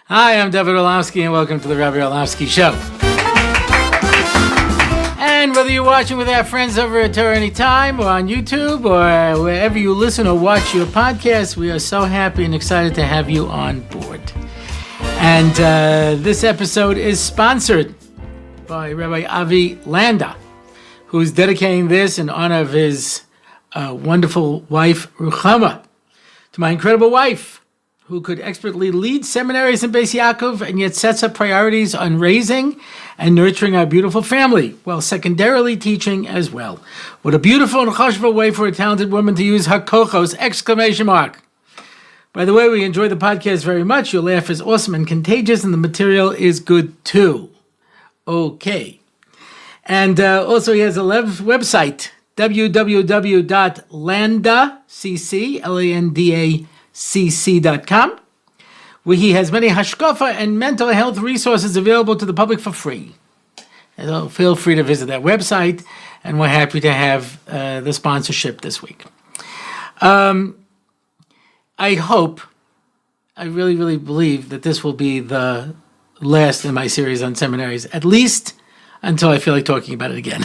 Hi, I'm David Orlofsky, and welcome to the Rabbi Orlofsky Show. And whether you're watching with our friends over at Torah Anytime or on YouTube or wherever you listen or watch your podcast, we are so happy and excited to have you on board. And this episode is sponsored by Rabbi Landa, who's dedicating this in honor of his wonderful wife, Ruchama, to my incredible wife, who could expertly lead seminaries in Beis Yaakov and yet sets up priorities on raising and nurturing our beautiful family, while secondarily teaching as well. What a beautiful and chashva way for a talented woman to use hakochos, exclamation mark. By the way, we enjoy the podcast very much. Your laugh is awesome and contagious, and the material is good too. Okay. And also he has a website, www.landacc.com, where he has many hashkafa and mental health resources available to the public for free. So feel free to visit that website, and we're happy to have the sponsorship this week. I really, really believe that this will be the last in my series on seminaries, at least until I feel like talking about it again.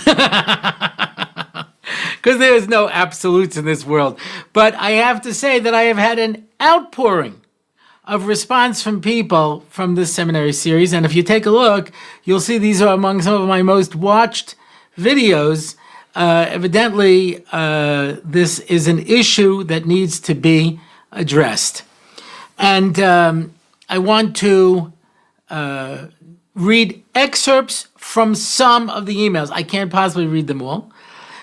Because there is no absolutes in this world. But I have to say that I have had an outpouring of response from people from this seminary series. And if you take a look, you'll see these are among some of my most watched videos. Evidently, this is an issue that needs to be addressed. And I want to read excerpts from some of the emails. I can't possibly read them all,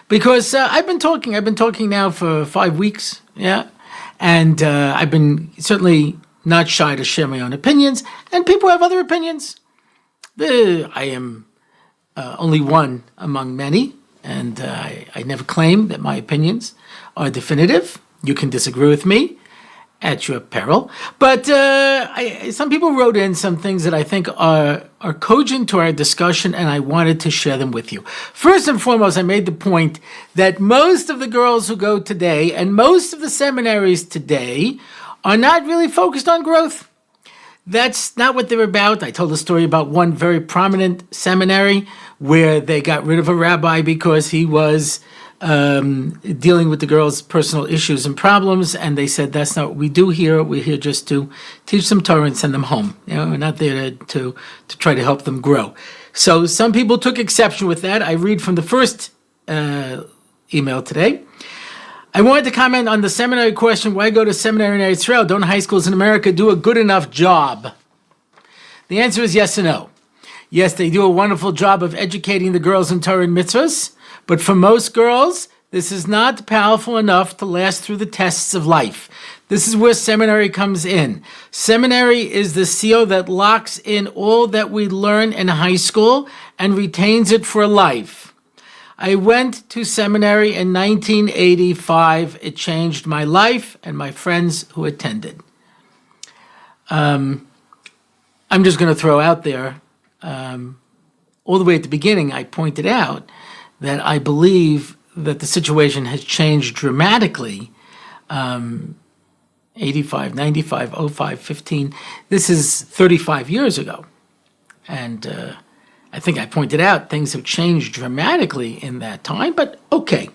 because I've been talking now for 5 weeks, yeah, and I've been certainly not shy to share my own opinions, and people have other opinions. I am only one among many, and I never claim that my opinions are definitive. You can disagree with me at your peril, but some people wrote in some things that I think are cogent to our discussion, and I wanted to share them with you. First and foremost, I made the point that most of the girls who go today and most of the seminaries today are not really focused on growth. That's not what they're about. I told a story about one very prominent seminary where they got rid of a rabbi because he was dealing with the girls' personal issues and problems, and they said, that's not what we do here. We're here just to teach them Torah and send them home. We're not there to try to help them grow. So some people took exception with that. I read from the first email today. I wanted to comment on the seminary question, why go to seminary in Israel? Don't high schools in America do a good enough job? The answer is yes and no. Yes, they do a wonderful job of educating the girls in Torah and mitzvahs, but for most girls, this is not powerful enough to last through the tests of life. This is where seminary comes in. Seminary is the seal that locks in all that we learn in high school and retains it for life. I went to seminary in 1985. It changed my life and my friends who attended. I'm just going to throw out there, all the way at the beginning, I pointed out that I believe that the situation has changed dramatically. 85, 95, 05, 15. This is 35 years ago. And I think I pointed out things have changed dramatically in that time, but okay.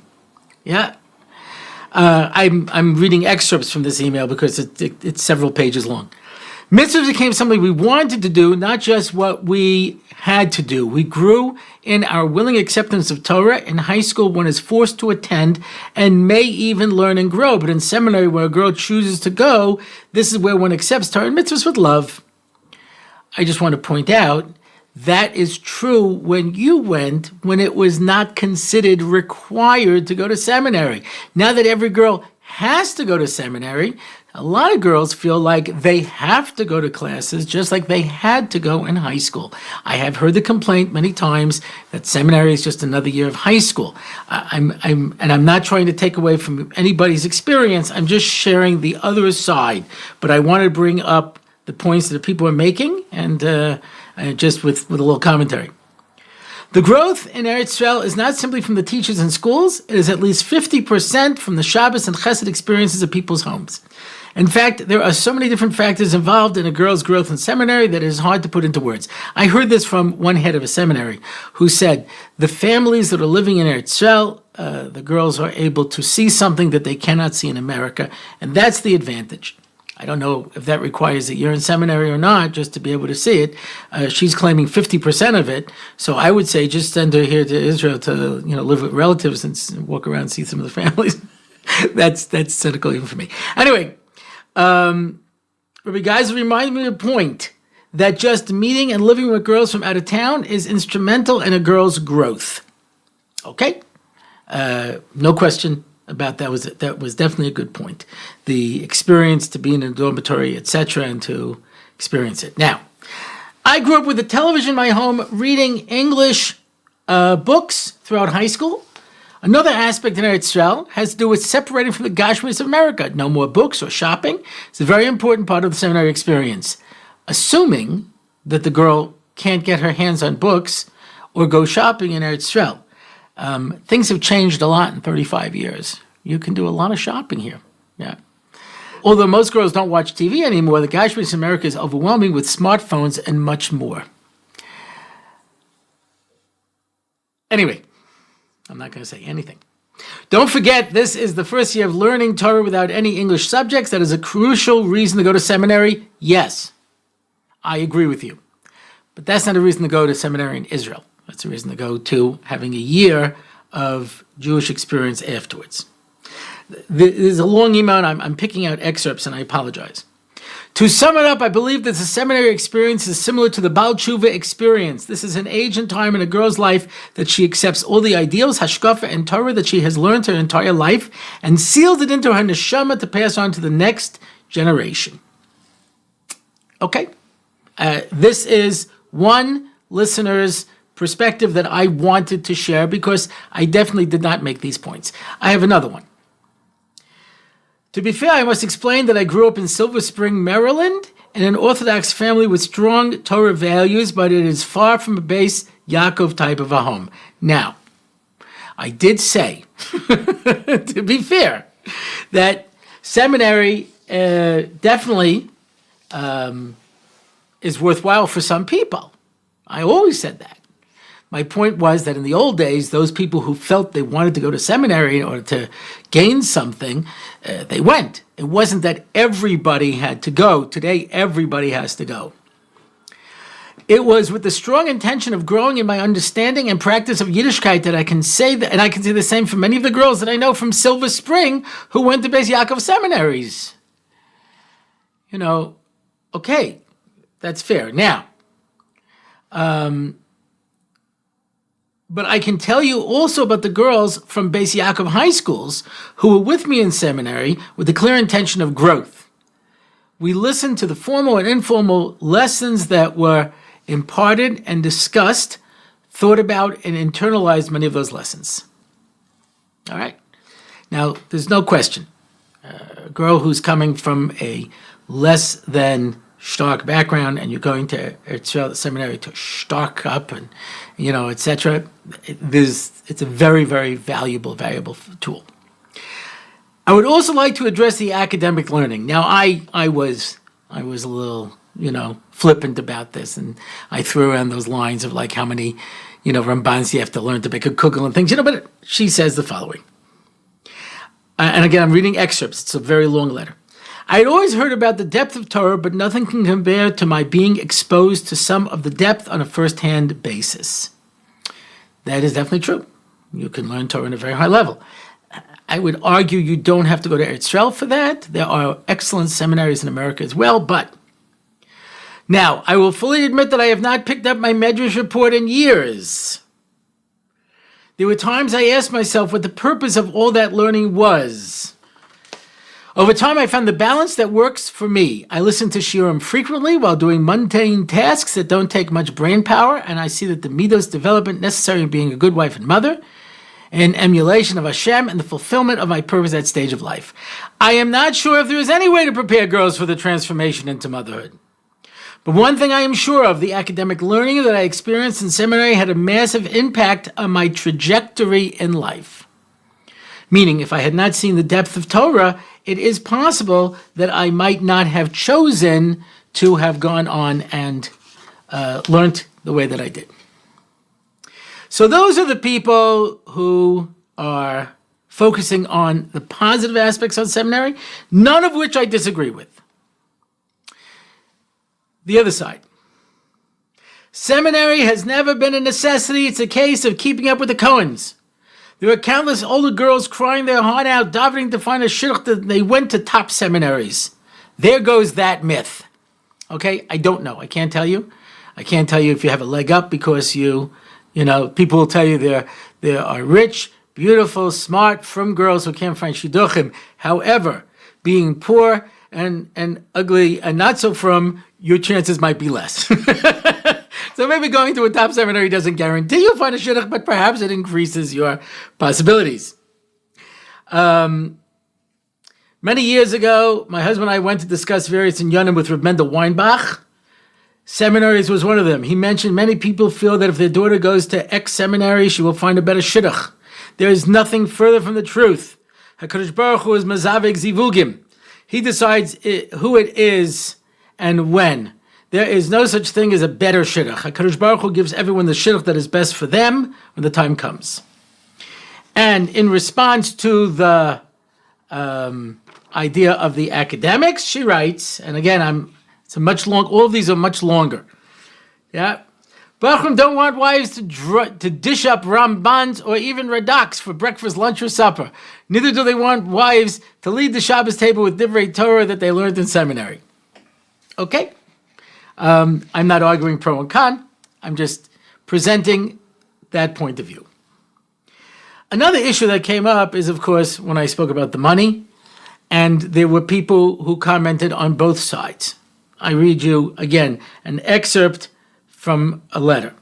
Yeah. I'm reading excerpts from this email because it's several pages long. Mitzvahs became something we wanted to do, not just what we had to do. We grew in our willing acceptance of Torah. In high school, one is forced to attend and may even learn and grow. But in seminary, where a girl chooses to go, this is where one accepts Torah and mitzvahs with love. I just want to point out that is true when you went, when it was not considered required to go to seminary. Now that every girl has to go to seminary, a lot of girls feel like they have to go to classes just like they had to go in high school. I have heard the complaint many times that seminary is just another year of high school. I'm not trying to take away from anybody's experience. I'm just sharing the other side. But I want to bring up the points that people are making and just with a little commentary. The growth in Eretz Yisrael is not simply from the teachers in schools, it is at least 50% from the Shabbos and Chesed experiences of people's homes. In fact, there are so many different factors involved in a girl's growth in seminary that it is hard to put into words. I heard this from one head of a seminary who said, the families that are living in Eretz Yisrael, the girls are able to see something that they cannot see in America, and that's the advantage. I don't know if that requires that you're in seminary or not, just to be able to see it. She's claiming 50% of it, so I would say just send her here to Israel to live with relatives and walk around and see some of the families. That's cynical even for me. Anyway, Rabbi Geisel reminded me of a point that just meeting and living with girls from out of town is instrumental in a girl's growth. Okay? No question about that. That was definitely a good point. The experience to be in a dormitory, etc., and to experience it. Now, I grew up with a television in my home, reading English books throughout high school. Another aspect in Eretz Yisrael has to do with separating from the Gashmis of America. No more books or shopping. It's a very important part of the seminary experience. Assuming that the girl can't get her hands on books or go shopping in Eretz Yisrael. Things have changed a lot in 35 years. You can do a lot of shopping here. Yeah. Although most girls don't watch TV anymore, the Gashmis of America is overwhelming with smartphones and much more. Anyway, I'm not going to say anything. Don't forget, this is the first year of learning Torah without any English subjects. That is a crucial reason to go to seminary. Yes, I agree with you. But that's not a reason to go to seminary in Israel. That's a reason to go to having a year of Jewish experience afterwards. There's a long email, and I'm picking out excerpts, and I apologize. To sum it up, I believe that the seminary experience is similar to the Baal Tshuva experience. This is an age and time in a girl's life that she accepts all the ideals, hashkafa, and Torah that she has learned her entire life and seals it into her neshama to pass on to the next generation. Okay? This is one listener's perspective that I wanted to share because I definitely did not make these points. I have another one. To be fair, I must explain that I grew up in Silver Spring, Maryland, in an Orthodox family with strong Torah values, but it is far from a base Yaakov type of a home. Now, I did say, to be fair, that seminary definitely is worthwhile for some people. I always said that. My point was that in the old days, those people who felt they wanted to go to seminary in order to gain something, they went. It wasn't that everybody had to go. Today, everybody has to go. It was with the strong intention of growing in my understanding and practice of Yiddishkeit that I can say that, and I can say the same for many of the girls that I know from Silver Spring who went to Beis Yaakov seminaries. Okay, that's fair. Now, but I can tell you also about the girls from Beis Yaakov high schools who were with me in seminary with the clear intention of growth. We listened to the formal and informal lessons that were imparted and discussed, thought about, and internalized many of those lessons. All right? Now, there's no question. A girl who's coming from a less than stark background and you're going to Eretz seminary to stark up and, etc. It's a very, very valuable tool. I would also like to address the academic learning. Now, I was a little, flippant about this, and I threw around those lines of like how many, Rambans you have to learn to make a kugel and things, but she says the following. And again, I'm reading excerpts. It's a very long letter. I had always heard about the depth of Torah, but nothing can compare to my being exposed to some of the depth on a first-hand basis. That is definitely true. You can learn Torah on a very high level. I would argue you don't have to go to Eretz Yisrael for that. There are excellent seminaries in America as well, but now, I will fully admit that I have not picked up my Medrash report in years. There were times I asked myself what the purpose of all that learning was. Over time, I found the balance that works for me. I listen to shiurim frequently while doing mundane tasks that don't take much brain power, and I see that the midos development necessary in being a good wife and mother, an emulation of Hashem, and the fulfillment of my purpose at that stage of life. I am not sure if there is any way to prepare girls for the transformation into motherhood. But one thing I am sure of, the academic learning that I experienced in seminary had a massive impact on my trajectory in life. Meaning, if I had not seen the depth of Torah, it is possible that I might not have chosen to have gone on and learned the way that I did. So those are the people who are focusing on the positive aspects of seminary, none of which I disagree with. The other side. Seminary has never been a necessity. It's a case of keeping up with the Cohens. There were countless older girls crying their heart out, davening to find a shidduch that they went to top seminaries. There goes that myth. Okay, I don't know. I can't tell you. I can't tell you if you have a leg up because you know, people will tell you there are rich, beautiful, smart, frum girls who can't find shidduchim. However, being poor and ugly and not so frum, your chances might be less. So maybe going to a top seminary doesn't guarantee you'll find a shidduch, but perhaps it increases your possibilities. Many years ago, my husband and I went to discuss various inyanim with Reb Mendel Weinbach. Seminaries was one of them. He mentioned many people feel that if their daughter goes to X seminary, she will find a better shidduch. There is nothing further from the truth. HaKadosh Baruch Hu is mazaveg zivugim. He decides who it is and when. There is no such thing as a better shidduch. HaKadosh Baruch Hu gives everyone the shidduch that is best for them when the time comes. And in response to the idea of the academics, she writes, and again, all of these are much longer. Yeah. Bachram don't want wives to dish up Rambans or even Radaks for breakfast, lunch, or supper. Neither do they want wives to lead the Shabbos table with Divrei Torah that they learned in seminary. Okay? I'm not arguing pro and con. I'm just presenting that point of view. Another issue that came up is, of course, when I spoke about the money, and there were people who commented on both sides. I read you, again, an excerpt from a letter.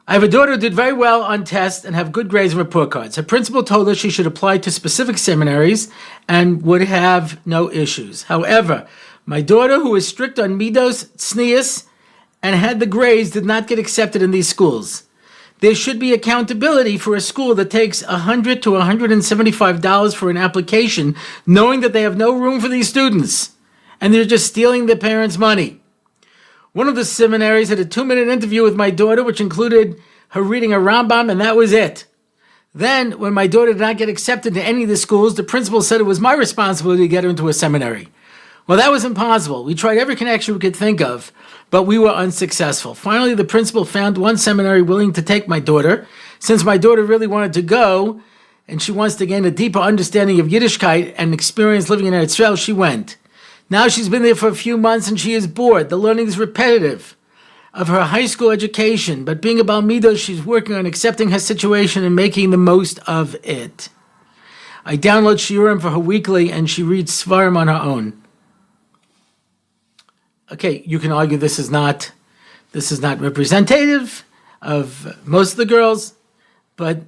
I have a daughter who did very well on tests and have good grades and report cards. Her principal told her she should apply to specific seminaries and would have no issues. However, my daughter, who is strict on midos, tznius, and had the grades, did not get accepted in these schools. There should be accountability for a school that takes $100 to $175 for an application, knowing that they have no room for these students, and they're just stealing their parents' money. One of the seminaries had a 2-minute interview with my daughter, which included her reading a Rambam, and that was it. Then, when my daughter did not get accepted to any of the schools, the principal said it was my responsibility to get her into a seminary. Well, that was impossible. We tried every connection we could think of, but we were unsuccessful. Finally, the principal found one seminary willing to take my daughter. Since my daughter really wanted to go, and she wants to gain a deeper understanding of Yiddishkeit and experience living in Eretz Yisrael, she went. Now she's been there for a few months and she is bored. The learning is repetitive of her high school education, but being a Bal Midos, she's working on accepting her situation and making the most of it. I download shiurim for her weekly and she reads Svarim on her own. Okay, you can argue this is not representative of most of the girls, but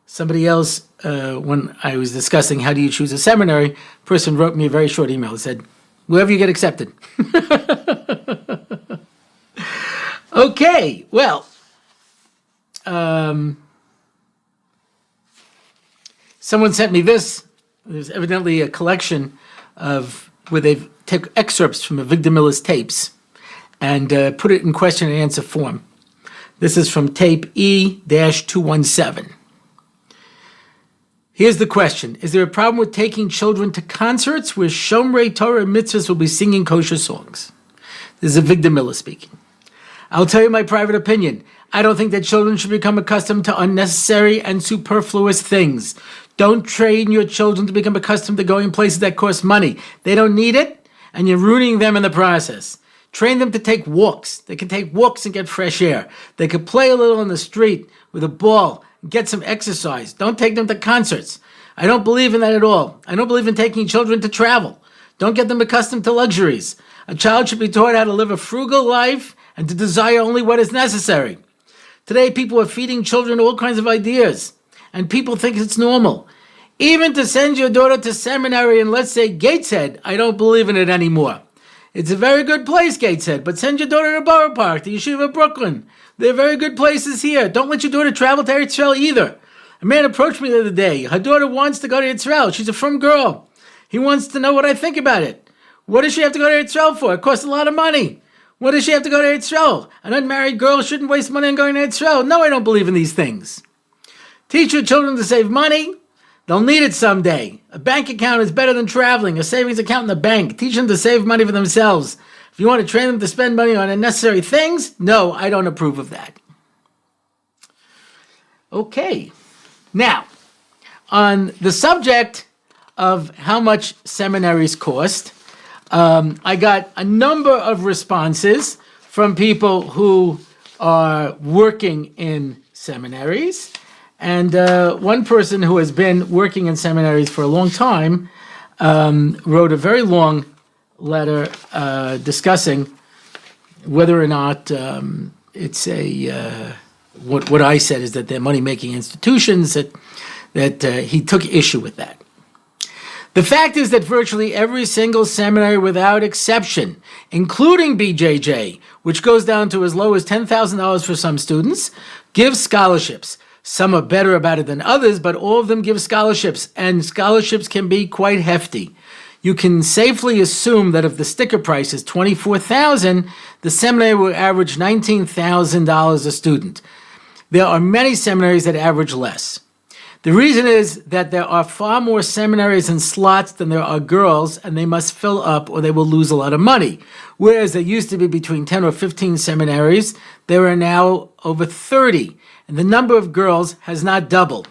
somebody else, when I was discussing how do you choose a seminary, person wrote me a very short email. It said, wherever you get accepted. Okay, well, someone sent me this. There's evidently a collection of where they've taken excerpts from Avigdor Miller's tapes and put it in question and answer form. This is from tape E-217. Here's the question. Is there a problem with taking children to concerts where Shomrei Torah and mitzvahs will be singing kosher songs? This is Avigdor Miller speaking. I'll tell you my private opinion. I don't think that children should become accustomed to unnecessary and superfluous things. Don't train your children to become accustomed to going places that cost money. They don't need it, and you're ruining them in the process. Train them to take walks. They can take walks and get fresh air. They could play a little on the street with a ball and get some exercise. Don't take them to concerts. I don't believe in that at all. I don't believe in taking children to travel. Don't get them accustomed to luxuries. A child should be taught how to live a frugal life and to desire only what is necessary. Today, people are feeding children all kinds of ideas, and people think it's normal. Even to send your daughter to seminary in, let's say, Gateshead, I don't believe in it anymore. It's a very good place, Gates said, but send your daughter to Borough Park, to Yeshiva of Brooklyn. They're very good places here. Don't let your daughter travel to Eretz Yisrael either. A man approached me the other day. Her daughter wants to go to Eretz Yisrael. She's a frum girl. He wants to know what I think about it. What does she have to go to Eretz Yisrael for? It costs a lot of money. What does she have to go to Eretz Yisrael? An unmarried girl shouldn't waste money on going to Eretz Yisrael. No, I don't believe in these things. Teach your children to save money. They'll need it someday. A bank account is better than traveling. A savings account in the bank. Teach them to save money for themselves. If you want to train them to spend money on unnecessary things, no, I don't approve of that. Okay. Now, on the subject of how much seminaries cost, I got a number of responses from people who are working in seminaries. And one person who has been working in seminaries for a long time wrote a very long letter discussing whether or not it's a what I said is that they're money-making institutions, that he took issue with that. The fact is that virtually every single seminary without exception, including BJJ, which goes down to as low as $10,000 for some students, gives scholarships. Some are better about it than others, but all of them give scholarships, and scholarships can be quite hefty. You can safely assume that if the sticker price is $24,000, the seminary will average $19,000 a student. There are many seminaries that average less. The reason is that there are far more seminaries and slots than there are girls, and they must fill up or they will lose a lot of money. Whereas there used to be between 10 or 15 seminaries, there are now over 30, and the number of girls has not doubled.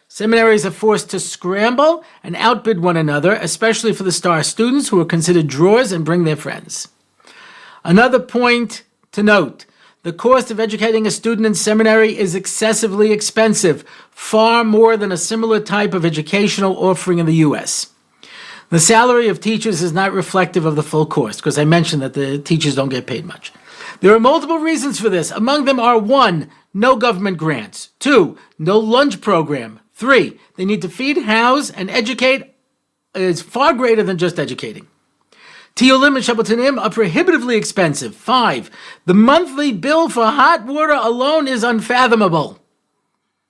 Seminaries are forced to scramble and outbid one another, especially for the star students who are considered drawers and bring their friends. Another point to note: the cost of educating a student in seminary is excessively expensive, far more than a similar type of educational offering in the U.S. The salary of teachers is not reflective of the full cost, because I mentioned that the teachers don't get paid much. There are multiple reasons for this. Among them are 1, no government grants. 2, no lunch program. 3, they need to feed, house, and educate is far greater than just educating. Tiolim and Shabbatonim are prohibitively expensive. 5, the monthly bill for hot water alone is unfathomable.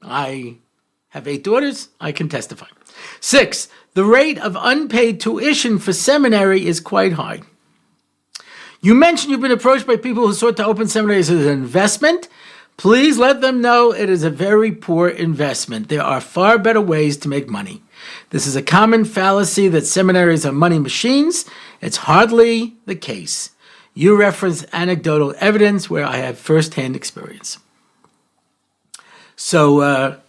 I have 8 daughters. I can testify. 6, the rate of unpaid tuition for seminary is quite high. You mentioned you've been approached by people who sought to open seminaries as an investment. Please let them know it is a very poor investment. There are far better ways to make money. This is a common fallacy that seminaries are money machines. It's hardly the case. You reference anecdotal evidence where I have firsthand experience. So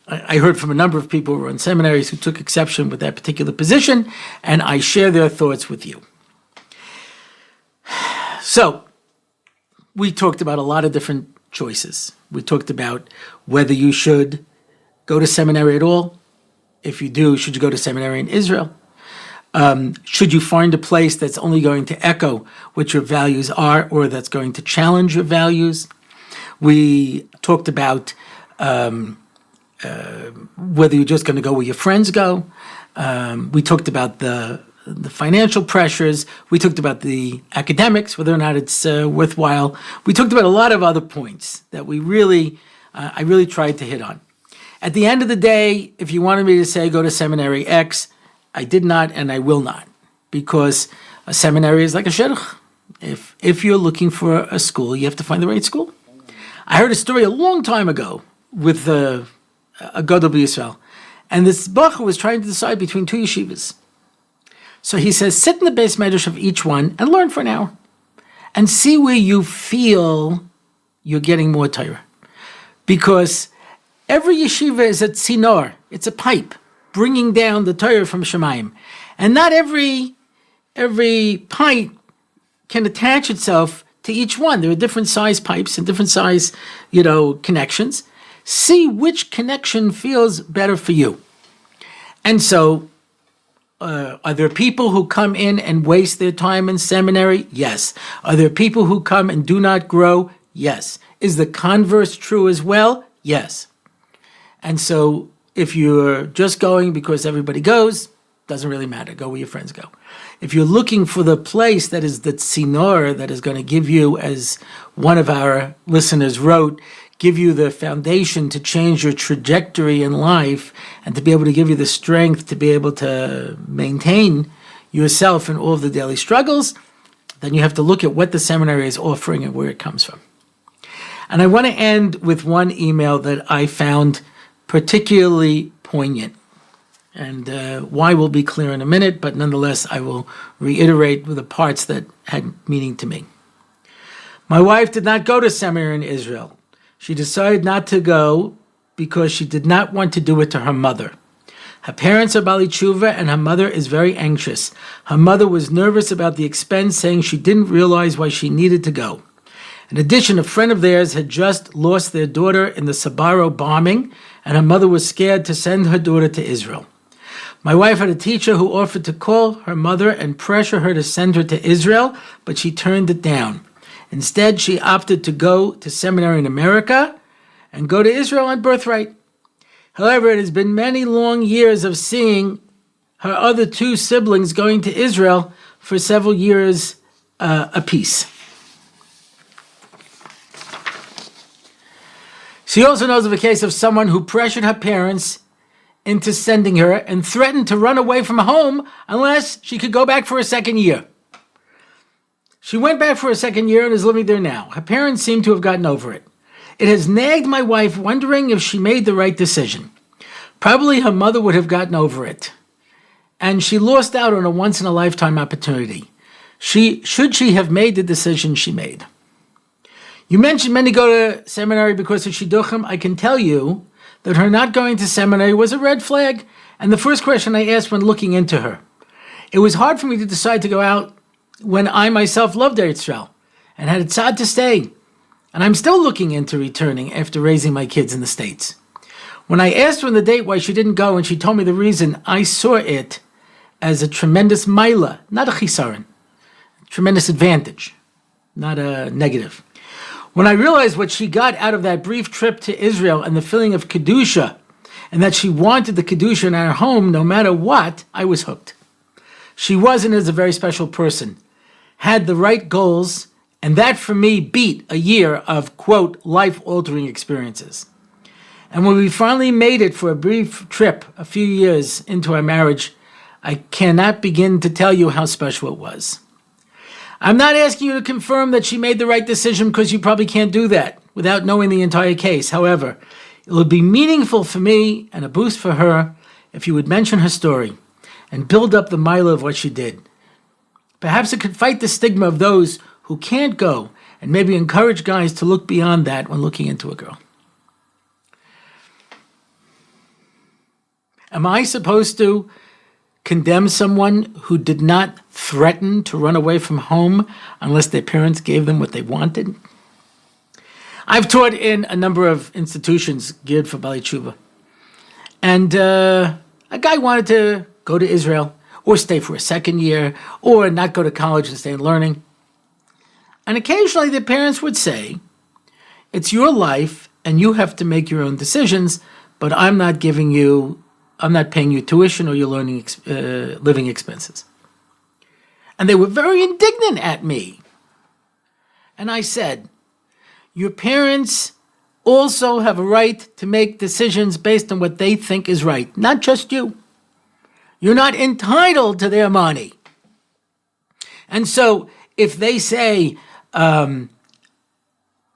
I heard from a number of people who were in seminaries who took exception with that particular position, and I share their thoughts with you. So we talked about a lot of different choices. We talked about whether you should go to seminary at all. If you do, should you go to seminary in Israel? Should you find a place that's only going to echo what your values are or that's going to challenge your values? We talked about whether you're just going to go where your friends go. We talked about the financial pressures. We talked about the academics, whether or not it's worthwhile. We talked about a lot of other points that I really tried to hit on. At the end of the day, if you wanted me to say go to seminary X, I did not and I will not, because a seminary is like a shidduch. If you're looking for a school, you have to find the right school. I heard a story a long time ago with a Gadol b'Yisrael, and this bacher was trying to decide between 2 yeshivas. So he says, sit in the base medrash of each one and learn for an hour and see where you feel you're getting more Torah. Because every yeshiva is a tzinor, it's a pipe, bringing down the Torah from Shemayim. And not every pipe can attach itself to each one. There are different size pipes and different size, connections. See which connection feels better for you. And so, are there people who come in and waste their time in seminary? Yes. Are there people who come and do not grow? Yes. Is the converse true as well? Yes. And so if you're just going because everybody goes, doesn't really matter. Go where your friends go. If you're looking for the place that is the tzinor that is going to give you, as one of our listeners wrote, give you the foundation to change your trajectory in life and to be able to give you the strength to be able to maintain yourself in all of the daily struggles, then you have to look at what the seminary is offering and where it comes from. And I want to end with one email that I found particularly poignant. And why will be clear in a minute, but nonetheless, I will reiterate the parts that had meaning to me. My wife did not go to seminary in Israel. She decided not to go because she did not want to do it to her mother. Her parents are Bali Tshuva, and her mother is very anxious. Her mother was nervous about the expense, saying she didn't realize why she needed to go. In addition, a friend of theirs had just lost their daughter in the Sabaro bombing, and her mother was scared to send her daughter to Israel. My wife had a teacher who offered to call her mother and pressure her to send her to Israel, but she turned it down. Instead, she opted to go to seminary in America and go to Israel on birthright. However, it has been many long years of seeing her other two siblings going to Israel for several years apiece. She also knows of a case of someone who pressured her parents into sending her and threatened to run away from home unless she could go back for a second year. She went back for a second year and is living there now. Her parents seem to have gotten over it. It has nagged my wife, wondering if she made the right decision. Probably her mother would have gotten over it. And she lost out on a once-in-a-lifetime opportunity. Should she have made the decision she made? You mentioned many go to seminary because of Shidduchim. I can tell you that her not going to seminary was a red flag, and the first question I asked when looking into her. It was hard for me to decide to go out when I myself loved Eretz Yisrael and had it sad to stay. And I'm still looking into returning after raising my kids in the States. When I asked her on the date why she didn't go and she told me the reason, I saw it as a tremendous maila, not a chisaron, tremendous advantage, not a negative. When I realized what she got out of that brief trip to Israel and the feeling of Kedusha, and that she wanted the Kedusha in our home no matter what, I was hooked. She was and is a very special person, had the right goals, and that for me beat a year of, quote, life-altering experiences. And when we finally made it for a brief trip a few years into our marriage, I cannot begin to tell you how special it was. I'm not asking you to confirm that she made the right decision because you probably can't do that without knowing the entire case. However, it would be meaningful for me and a boost for her if you would mention her story and build up the mile of what she did. Perhaps it could fight the stigma of those who can't go and maybe encourage guys to look beyond that when looking into a girl. Am I supposed to condemn someone who did not threaten to run away from home unless their parents gave them what they wanted? I've taught in a number of institutions geared for Bali Tshuva. And a guy wanted to go to Israel or stay for a second year or not go to college and stay learning. And occasionally the parents would say, it's your life and you have to make your own decisions, but I'm not paying you tuition or your living expenses. And they were very indignant at me. And I said, your parents also have a right to make decisions based on what they think is right, not just you. You're not entitled to their money. And so if they say,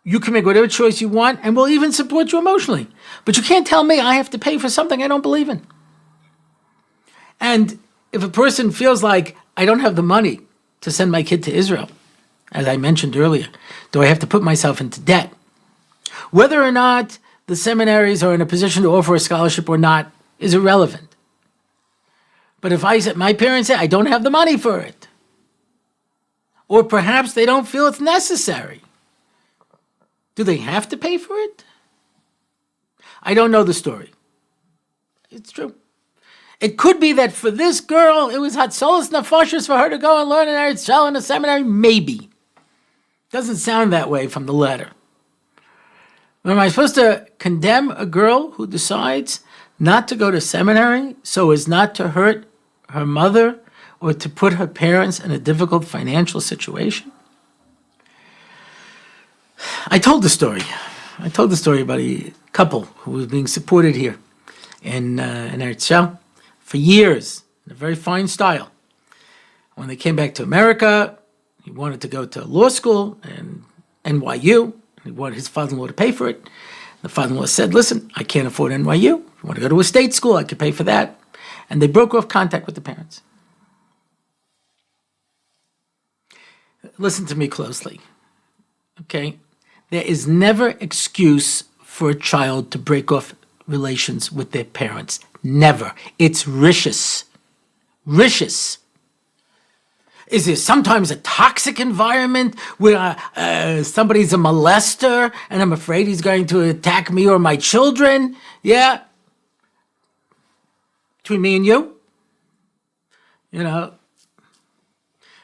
you can make whatever choice you want and we'll even support you emotionally, but you can't tell me I have to pay for something I don't believe in. And if a person feels like I don't have the money to send my kid to Israel, as I mentioned earlier, do I have to put myself into debt? Whether or not the seminaries are in a position to offer a scholarship or not is irrelevant. But if my parents say I don't have the money for it, or perhaps they don't feel it's necessary, do they have to pay for it? I don't know the story. It's true. It could be that for this girl, it was hatzolas nefashos for her to go and learn in Eretz Yisrael in a seminary. Maybe. Doesn't sound that way from the letter. But am I supposed to condemn a girl who decides not to go to seminary so as not to hurt her mother or to put her parents in a difficult financial situation? I told the story about a couple who was being supported here in Eretz Yisrael for years in a very fine style. When they came back to America, he wanted to go to law school in NYU. He wanted his father-in-law to pay for it. The father-in-law said, listen, I can't afford NYU. If you want to go to a state school, I could pay for that. And they broke off contact with the parents. Listen to me closely, okay? There is never excuse for a child to break off relations with their parents. Never. It's rishus. Rishus. Is there sometimes a toxic environment where somebody's a molester and I'm afraid he's going to attack me or my children? Yeah. Between me and you? You know,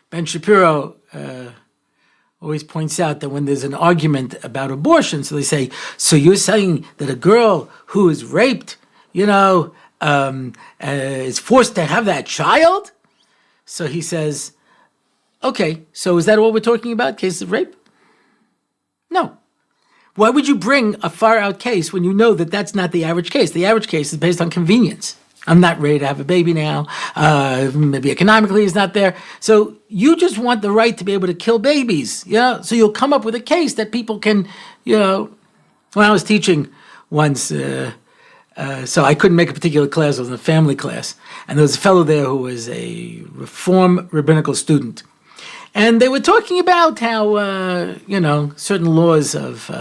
Ben Shapiro always points out that when there's an argument about abortion, so they say, so you're saying that a girl who is raped, is forced to have that child? So he says, okay, so is that all we're talking about, cases of rape? No. Why would you bring a far-out case when you know that that's not the average case? The average case is based on convenience. I'm not ready to have a baby now. Maybe economically it's not there. So you just want the right to be able to kill babies. Yeah. So you'll come up with a case that people can, when I was teaching once, so I couldn't make a particular class. I was in a family class. And there was a fellow there who was a Reform rabbinical student. And they were talking about how, certain laws of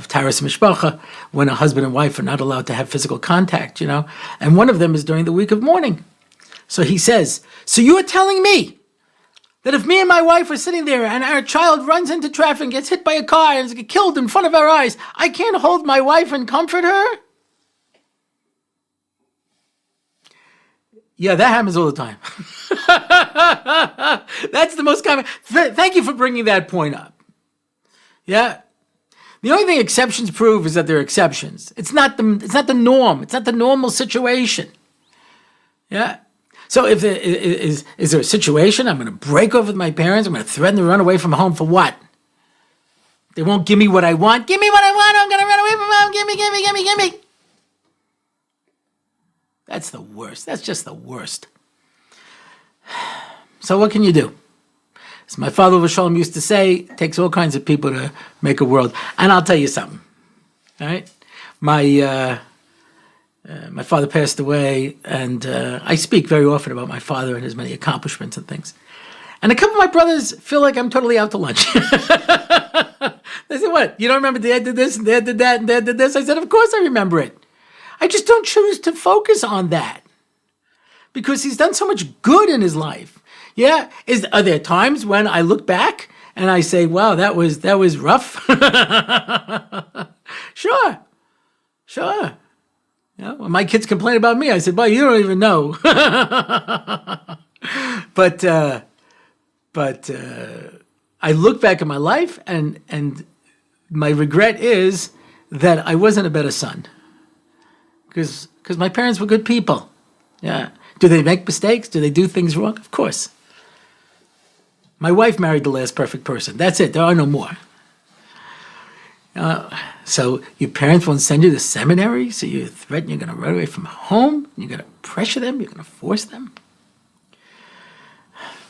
Taras Mishpacha, when a husband and wife are not allowed to have physical contact, and one of them is during the week of mourning. So he says, so you are telling me that if me and my wife are sitting there and our child runs into traffic and gets hit by a car and gets killed in front of our eyes, I can't hold my wife and comfort her? Yeah, that happens all the time. That's the most common. Thank you for bringing that point up. Yeah. The only thing exceptions prove is that they're exceptions. It's not the norm. It's not the normal situation. Yeah. So if there is there a situation, I'm going to break off with my parents, I'm going to threaten to run away from home for what? They won't give me what I want. Give me what I want. I'm going to run away from home. Give me. That's the worst. That's just the worst. So what can you do? As my father Shalom used to say, it takes all kinds of people to make a world. And I'll tell you something. All right? My father passed away, and I speak very often about my father and his many accomplishments and things. And a couple of my brothers feel like I'm totally out to lunch. They said, what? You don't remember Dad did this, and Dad did that, and Dad did this? I said, of course I remember it. I just don't choose to focus on that. Because he's done so much good in his life. Yeah, are there times when I look back and I say, wow, that was rough? Sure. When my kids complain about me, I said, boy, you don't even know. But I look back at my life and my regret is that I wasn't a better son. Because my parents were good people. Yeah. Do they make mistakes? Do they do things wrong? Of course. My wife married the last perfect person. That's it. There are no more. So your parents won't send you to seminary, so you threaten you're going to run away from home, you're going to pressure them, you're going to force them.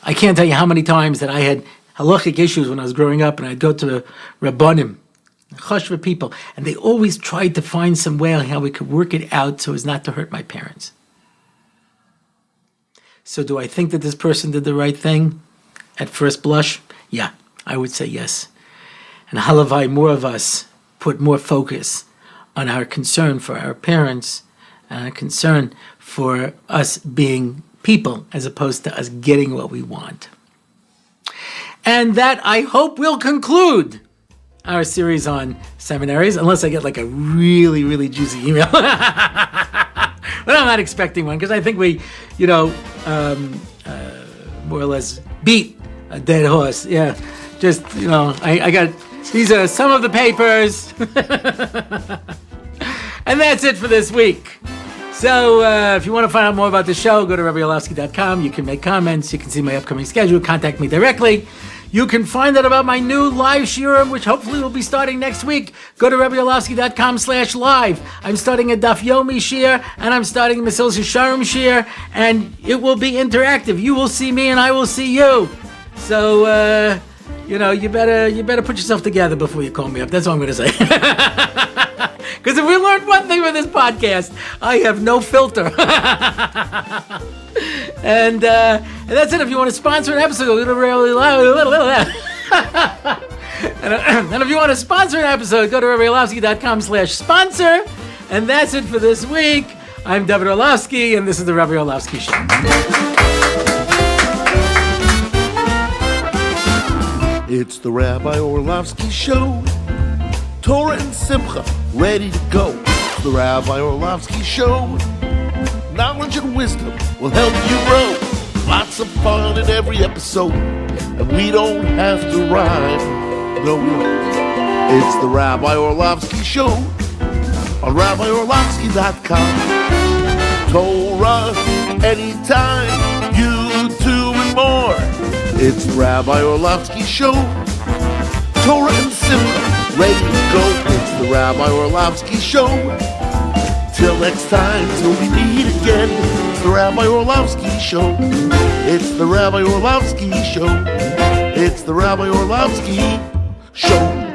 I can't tell you how many times that I had halachic issues when I was growing up, and I'd go to the Rabbanim, Chashva people, and they always tried to find some way how we could work it out so as not to hurt my parents. So do I think that this person did the right thing at first blush? Yeah, I would say yes. And halavai, more of us put more focus on our concern for our parents and our concern for us being people as opposed to us getting what we want. And that, I hope, will conclude our series on seminaries, unless I get like a really, really juicy email. But I'm not expecting one, because I think we, more or less beat a dead horse. Yeah, just, I got, these are some of the papers. And that's it for this week. So if you want to find out more about the show, go to RabbiOrlofsky.com. You can make comments. You can see my upcoming schedule. Contact me directly. You can find out about my new live shiurim, which hopefully will be starting next week. Go to RabbiOrlofsky.com/live. I'm starting a Daf Yomi shiur, and I'm starting a Mesilas Yesharim shiur, and it will be interactive. You will see me, and I will see you. So, you better put yourself together before you call me up. That's all I'm going to say. Because if we learned one thing with this podcast, I have no filter. And that's it. If you want to sponsor an episode, go to and if you want to sponsor an episode, go to RabbiOrlofsky.com/sponsor. And that's it for this week. I'm David Orlofsky, and this is the Rabbi Orlofsky Show. It's the Rabbi Orlofsky Show. Torah and Simcha, ready to go. It's the Rabbi Orlofsky Show. Knowledge and wisdom will help you grow. Lots of fun in every episode, and we don't have to rhyme. No, we don't. It's the Rabbi Orlofsky Show on RabbiOrlofsky.com. Torah anytime, YouTube and more. It's the Rabbi Orlofsky Show. Torah and Simcha, ready to go. It's the Rabbi Orlofsky Show. Till next time, till we meet again. It's the Rabbi Orlofsky Show. It's the Rabbi Orlofsky Show. It's the Rabbi Orlofsky Show.